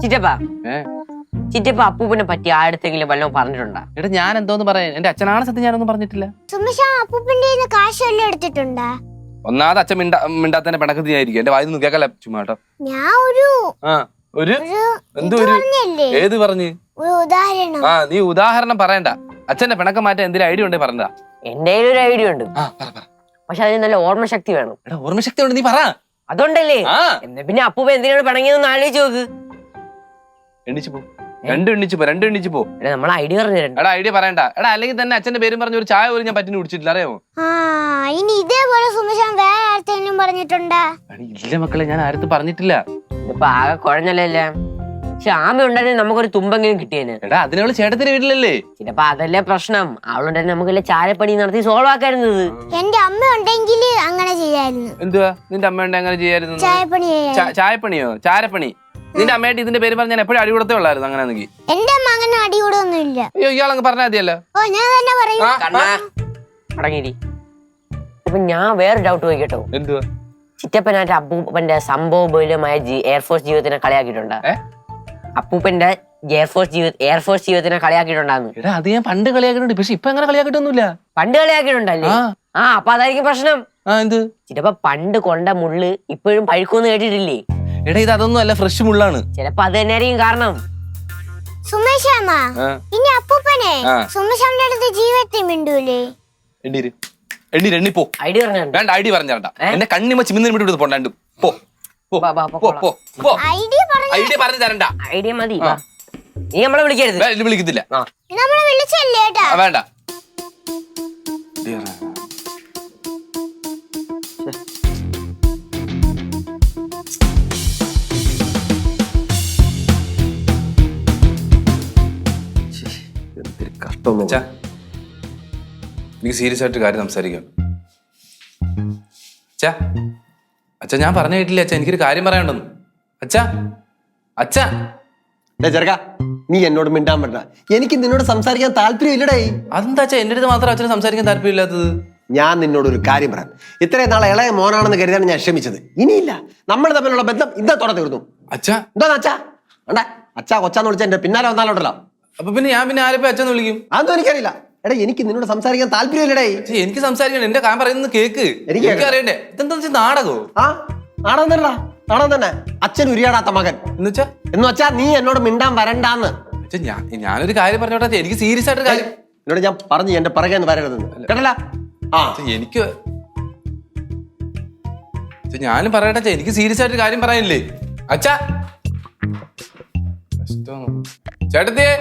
ചിറ്റപ്പ ചിറ്റപ്പ അപ്പൂപ്പനെ പറ്റി ആയിരത്തെങ്കിലും വല്ലതും പറഞ്ഞിട്ടുണ്ടാ? എടാ ഞാൻ എന്തോന്ന് പറയാൻ, എന്റെ അച്ഛനാണ് സത്യം ഞാനൊന്നും പറഞ്ഞിട്ടില്ല. അപ്പൂപ്പന്റെ കാശ് വല്ലതും എടുത്തിട്ടുണ്ടാ? ഒന്നാമത് അച്ഛൻ മിണ്ടാത്തന്നെ പിണക്കത്തിനായിരിക്കും. എന്റെ വായിന്ന് കേക്കല്ല ചുമ്മാ കേട്ടോ. ഞാൻ ഒരു ഏത് പറഞ്ഞു? നീ ഉദാഹരണം പറയണ്ട. അച്ഛന്റെ പിണക്കം മാറ്റാൻ എന്തെങ്കിലും ഐഡിയ ഉണ്ടേ പറഞ്ഞതാ. എന്റെ ഒരു ഐഡിയ ഉണ്ട്, പക്ഷെ അതിന് നല്ല ഓർമ്മശക്തി വേണം. എടാ ഓർമ്മശക്തി ഉണ്ട്, നീ പറ. അതുകൊണ്ടല്ലേ എന്നാ പിന്നെ അപ്പൂപ്പ എന്തിനാണ് പിണങ്ങിയെന്ന് ആലോചിച്ച് നോക്ക്. എണ്ണിച്ചു പോ, രണ്ട് എണ്ണിച്ചു പോ. നമ്മൾ ഐഡിയ പറഞ്ഞു തരണ്ട. എടാ ഐഡിയ പറയണ്ട. എടാ അല്ലെങ്കിൽ തന്നെ അച്ഛന്റെ പേരും പറഞ്ഞ ഒരു ചായ പോലും ഞാൻ പറ്റിന് കുടിച്ചിട്ടില്ല, അറിയാമോ? ഇനി ഇതേപോലെ സുമേഷാൻ വേറെ ആർക്കെങ്കിലും പറഞ്ഞിട്ടുണ്ടാ? ഇല്ല മക്കളെ, ഞാൻ ആരത്തും പറഞ്ഞിട്ടില്ല. ഇപ്പൊ ആകെ കുഴഞ്ഞല്ലേ. പക്ഷെ ആമ ഉണ്ടായിരുന്നെങ്കിൽ നമുക്കൊരു തുമ്പെങ്കിലും കിട്ടിയേനെ. എടാ അതിനവള് ചേട്ടത്തിന്റെ വീട്ടിലല്ലേ. ചിലപ്പോ അതല്ലേ പ്രശ്നം. അവളുണ്ടായിരുന്നു നമുക്കല്ലേ ചാരപ്പണി നടത്തി സോൾവ് ആക്കായിരുന്നത്. എന്റെ അമ്മ ഉണ്ടെങ്കിൽ അങ്ങനെ ചെയ്യായിരുന്നു. എന്തുവാ നിന്റെ അമ്മ ഉണ്ട് അങ്ങനെ ചെയ്യായിരുന്നു? ചായപ്പണിയോ? ചാരപ്പണി? നിന്റെ അമ്മയായിട്ട് ഇതിന്റെ പേര് പറഞ്ഞാൽ എപ്പോഴും അടി കൊടുത്തേ ഉള്ളായിരുന്നു. അങ്ങനെ ആണെങ്കിൽ എന്റെ അമ്മ അങ്ങനെ അടി കൂടൊന്നുമില്ല. അയ്യോ ഇയാളങ്ങ് പറഞ്ഞാൽ മതിയല്ലോ. ഞാൻ തന്നെ പറയും. അടങ്ങിരി. ഇപ്പൊ ഞാൻ വേറെ ഡൗട്ട് ചോദിക്കട്ടോ. എന്തുവാ? ചിറ്റപ്പനായിട്ട് അപ്പൂപ്പന്റെ സംഭവബഹുലമായ എയർഫോഴ്സ് ജീവിതത്തിനെ കളിയാക്കിയിട്ടുണ്ടാ? അപ്പൂപ്പന്റെ എയർഫോഴ്സ് ജീവിതത്തിനെ കളിയാക്കിയിട്ടുണ്ടാന്ന്. എടാ അത് ഞാൻ പണ്ട് കളിയാക്കിട്ടുണ്ട്, പക്ഷെ ഇപ്പൊ അങ്ങനെ കളിയാക്കിട്ടൊന്നുമില്ല. പണ്ട് കളിയാക്കിയിട്ടുണ്ടല്ലേ? അപ്പൊ അതായിരിക്കും പ്രശ്നം. എന്ത്? ചിലപ്പോ പണ്ട് കൊണ്ട മുള്ള് ഇപ്പോഴും പഴുക്കുമെന്ന് കേട്ടിട്ടില്ലേ? എടാ ഇത് അതൊന്നും അല്ല, ഫ്രഷ് മുള്ളാണ്. ചിലപ്പോ അത് തന്നെയായിരിക്കും കാരണം. സുമേഷാമ്മ ഇനി അപ്പൂപ്പനെ സുമേഷാമ്മന്റെ അടുത്ത് ജീവിതത്തിൽ മിണ്ടൂലേ? എണ്ണിപ്പോ. ഐഡിയ പറഞ്ഞു വേണ്ട, ഐഡിയ പറഞ്ഞാ എന്റെ കണ്ണിമ ചിമ്മിന്ന് വിട്ടു പോണ്ടാണ്ട്. പോ ഐഡിയ പറഞ്ഞു തരണ്ട. ഐഡിയ മതി. നീ നമ്മളെ വിളിക്കരുത്. വിളിക്കത്തില്ല. നമ്മളെ വിളിച്ചല്ലേ? വേണ്ട. എനിക്ക് സീരിയസ് ആയിട്ട് കാര്യം സംസാരിക്കാം. അച്ഛാ ഞാൻ പറഞ്ഞ കേട്ടില്ല അച്ഛാ, എനിക്കൊരു കാര്യം പറയാനുണ്ടെന്ന്. അച്ഛാ ചെറുക്ക, നീ എന്നോട് മിണ്ടാൻ പറ്റ. എനിക്ക് നിന്നോട് സംസാരിക്കാൻ താല്പര്യം ഇല്ലടേ. അതെന്താ അച്ഛാ എന്റെ അടുത്ത് മാത്രം അച്ഛന് സംസാരിക്കാൻ താല്പര്യമില്ലാത്തത്? ഞാൻ നിന്നോട് ഒരു കാര്യം പറയാം. ഇത്രയും നാളെ ഇളയ മോനാണെന്ന് കരുതാണ് ഞാൻ ക്ഷമിച്ചത്. ഇനിയില്ല, നമ്മൾ തമ്മിലുള്ള ബന്ധം ഇന്നത്തോടെ തീർന്നു. അച്ഛാ എന്താ അച്ഛാ? അണ്ടാ അച്ഛാ കൊച്ചാന്ന് വിളിച്ച എന്റെ പിന്നാലെ വന്നാലോട്ടല്ലോ. അപ്പൊ പിന്നെ ഞാൻ പിന്നെ ആരെപ്പോ അച്ഛന്ന് വിളിക്കും? അതൊന്നും എനിക്കറിയില്ല. എടാ എനിക്ക് നിന്നോട് സംസാരിക്കാൻ താല്പര്യമില്ലടേ. എനിക്ക് സംസാരിക്കണം, എന്റെ കാര്യം പറയുന്നത് കേക്ക്. എനിക്ക് അറിയണ്ടേ ഇതെന്താ നാടകോ? നാടകം തന്നെ, നാടകം തന്നെ. അച്ഛൻ ഉരിയാടാത്ത മകൻ എന്ന് വെച്ചാ നീ എന്നോട് മിണ്ടാൻ വരണ്ടാന്ന്. ഞാനൊരു കാര്യം പറഞ്ഞോട്ടെ, എനിക്ക് സീരിയസ് ആയിട്ട് കാര്യം എന്നോട് ഞാൻ പറഞ്ഞു എന്റെ പിറകെ വരരുതെന്ന് കേട്ടല്ല. എനിക്ക് ഞാനും പറയട്ടെ, എനിക്ക് സീരിയസ് ആയിട്ട് കാര്യം പറയാനില്ലേ അച്ഛാ. ചേട്ടത്തിയേ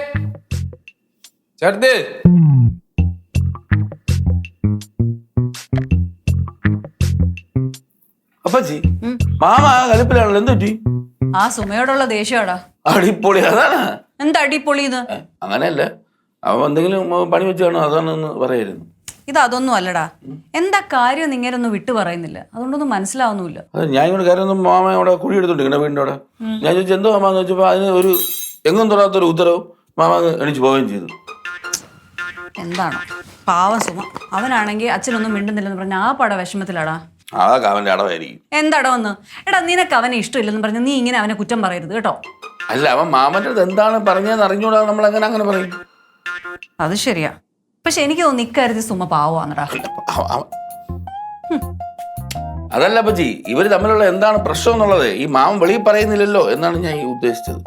അപ്പച്ചി മാമ കലിപ്പിലാണല്ലോ. എന്ത് പറ്റി? ആ സുമയോടുള്ള ദേഷ്യമാടാ. അടിപൊളി. അതാണ് എന്താ അടിപൊളി? ഇത് അങ്ങനെയല്ല, അവൻ എന്തെങ്കിലും പണി വെച്ചാണോ അതാണെന്ന് പറയായിരുന്നു. ഇത് അതൊന്നും അല്ലടാ. എന്താ കാര്യം ഇങ്ങനൊന്നും വിട്ടു പറയുന്നില്ല, അതുകൊണ്ടൊന്നും മനസ്സിലാവുന്നില്ല. അത് ഞാൻ ഇങ്ങനെ കാര്യം മാമ അവിടെ കുഴി എടുത്തോണ്ടിരിക്കണ വീടിൻ്റെ അവിടെ. ഞാൻ ചോദിച്ചു എന്തോ മാമാന്ന് വെച്ചപ്പോ അതിന് ഒരു എങ്ങും തൊടാത്തൊരു ഉത്തരവ് മാമ എണിച്ച് പോവുകയും ചെയ്തു. എന്താണോ പാവം സുമ. അവനാണെങ്കിൽ അച്ഛനൊന്നും മിണ്ടുന്നില്ലെന്ന് പറഞ്ഞ ആ പട വിഷമത്തിലാടാ. അതൊക്കെ അവന്റെ അടവായിരിക്കും. എന്താടവന്ന്? എടാ നിനക്ക് അവനെ ഇഷ്ടമില്ലെന്ന് പറഞ്ഞ നീ ഇങ്ങനെ അവനെ കുറ്റം പറയരുത് കേട്ടോ. അല്ല, അവൻ മാമന്റെ അടുത്ത് എന്താണ് പറഞ്ഞതെന്ന് അറിഞ്ഞൂടാ നമ്മൾ അങ്ങനെ പറയും. അത് ശരിയാ, പക്ഷെ എനിക്ക് തോന്നുന്നു ഇക്കാര്യത്തിൽ സുമ പാവാന്നടാ. അതല്ല അപ്പച്ചി, ഇവര് തമ്മിലുള്ള എന്താണ് പ്രശ്നം എന്നുള്ളത് ഈ മാമൻ വെളിയിൽ പറയുന്നില്ലല്ലോ എന്നാണ് ഞാൻ ഉദ്ദേശിച്ചത്.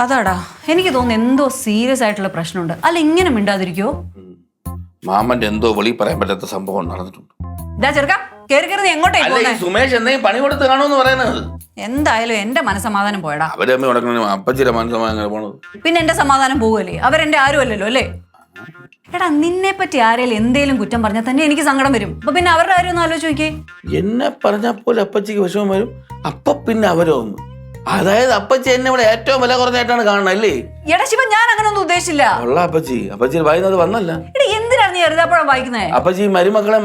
അതാടാ എനിക്ക് തോന്നുന്നു എന്തോ സീരിയസ് ആയിട്ടുള്ള പ്രശ്നമുണ്ട്. അല്ല ഇങ്ങനെ മിണ്ടാതിരിക്കോ? മാമന്റെ എന്തോ വെളിയിൽ പറയാൻ പറ്റാത്ത സംഭവം നടന്നിട്ടുണ്ട്. സുമേഷ് എന്തെങ്കിലും പണി കൊടുത്ത് കാണുമെന്ന് പറയുന്നത്. എന്തായാലും എന്റെ മനസ്സമാധാനം പോയടാ. അവരെ അമ്മ ഉടക്കണം, അപ്പച്ചിയുടെ മനസ്സമാധാനം പോണത്. പിന്നെ എന്റെ സമാധാനം പോവല്ലേ? അവരെന്റെ ആരും അല്ലല്ലോ അല്ലേ? എടാ നിന്നെ പറ്റി ആരെങ്കിലും എന്തേലും കുറ്റം പറഞ്ഞാൽ തന്നെ എനിക്ക് സങ്കടം വരും. അപ്പൊ പിന്നെ അവരുടെ കാര്യം ഒന്ന് ആലോചിച്ച് നോക്കിയേ. എന്നെ പറഞ്ഞാൽ പോലെ അപ്പച്ചിക്ക് വിഷമം വരും, അപ്പൊ പിന്നെ അവരോ ഒന്ന്. അതായത് അപ്പച്ചി എന്നെ ഇവിടെ ഏറ്റവും വില കുറഞ്ഞായിട്ടാണ് കാണണം അല്ലേ? എടാ ശിവ, ഞാൻ അങ്ങനെ ഒന്നും ഉദ്ദേശിച്ചില്ല. അപ്പച്ചി വായിന്നത് വന്നല്ല. എന്തിനാണ് നീ എഴുതാപ്പഴം വായിക്കുന്നേ? അപ്പച്ചി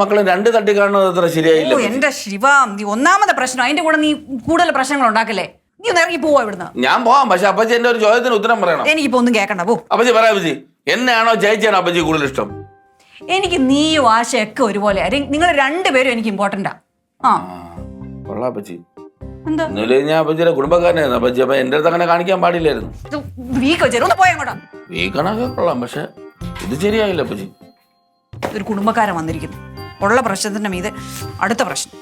മക്കളെ രണ്ട് തട്ടി കാണുന്നത് അത്ര ശരിയായില്ല. എന്റെ ശിവ, നീ ഒന്നാമത്തെ പ്രശ്നം അതിന്റെ കൂടെ നീ കൂടുതൽ പ്രശ്നങ്ങൾ ഉണ്ടാക്കല്ലേ. നീ ഒന്ന് ഇറങ്ങി പോവാ ഇവിടുന്ന്. ഞാൻ പോവാം, പക്ഷെ അപ്പച്ചി എന്റെ ഒരു ചോദ്യത്തിന് ഉത്തരം പറയണം. എനിക്കിപ്പോ ഒന്നും കേൾക്കണ്ട, പോ. അപ്പച്ചി പറയാ, അപ്പച്ചി എന്നെയാണോ ചേച്ചിയാണോ അപ്പച്ചി കൂടുതൽ ഇഷ്ടം? എനിക്ക് നീയും ആശയൊക്കെ ഒരുപോലെ. നിങ്ങൾ രണ്ടുപേരും എനിക്ക് ഇമ്പോർട്ടന്റാ. കൊള്ളാം അപ്പച്ചി. എന്താ ഇന്നലെ ഞാൻ അപ്പച്ചിയുടെ കുടുംബക്കാരനായിരുന്നു അപ്പച്ചി. അപ്പൊ എന്റെ അടുത്ത് അങ്ങനെ കാണിക്കാൻ പാടില്ലായിരുന്നു. വീക്ക് വെച്ചേരും ഒന്ന് പോയങ്ങോട്ടാ. ഈ കണക്കൊക്കെ കൊള്ളാം, പക്ഷെ ഇത് ശരിയായില്ല അപ്പച്ചി. ഒരു കുടുംബക്കാരൻ വന്നിരിക്കുന്നു, ഉള്ള പ്രശ്നത്തിന്റെ മീതെ അടുത്ത പ്രശ്നം.